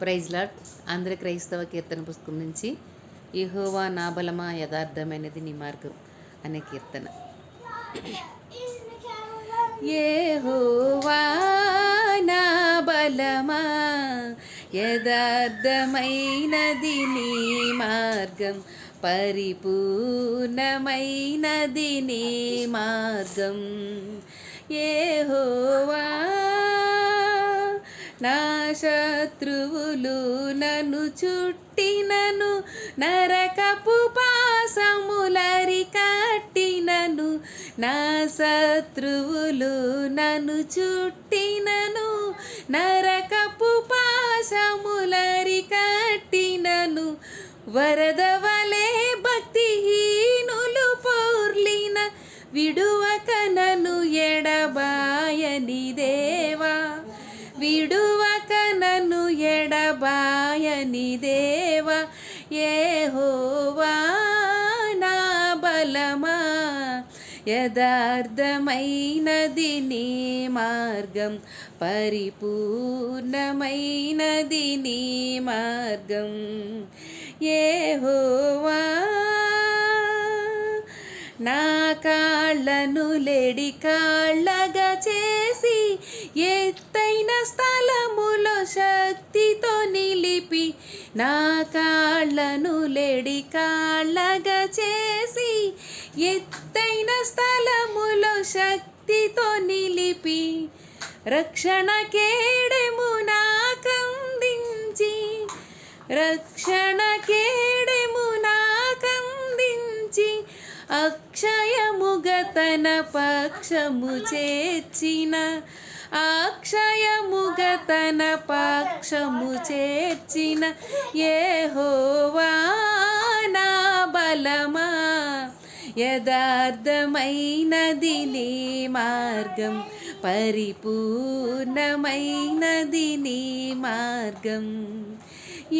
Praise lord. Andhra క్రైస్తవ కీర్తన పుస్తకం నుంచి యెహోవా నా బలమా యథార్థమైనది నీ మార్గం అనే కీర్తన. యెహోవా నా బలమా యథార్థమైనది నీ మార్గం, పరిపూర్ణమైనది నీ మార్గం. యెహోవా నా శత్రువులు నన్ను చుట్టినను, నరకపు పాశములరి కట్టినను. నా శత్రువులు నన్ను చుట్టినను, నరకపు పాశములరి కట్టినను. వరద వలె భక్తిహీనులు పొర్లిన, విడువక నన్ను ఎడబాయని దేవా, విడువక నన్ను ఎడబాయని దేవా. యెహోవా నా బలమా యథార్థమైనది నీ మార్గం, పరిపూర్ణమైనది నీ మార్గం. యెహోవా నా కాళ్ళను లేడి కాళ్ళగా చేసి, ఎత్తైన స్థలములో శక్తితో నిలిపి. నా కాళ్ళను లేడి కాళ్ళగా చేసి, ఎత్తైన స్థలములో శక్తితో నిలిపి. రక్షణ కేడెము నాకందించి, రక్షణ కేడెము నాకందించి. అక్షయముగా తన పక్షము చేర్చిన, అక్షయముగా తన పక్షము చేర్చిన. యెహోవా నా బలమా యథార్థమైనది నీ మార్గం, పరిపూర్ణమైనది నీ మార్గం.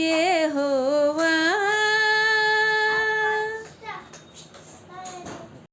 యెహోవా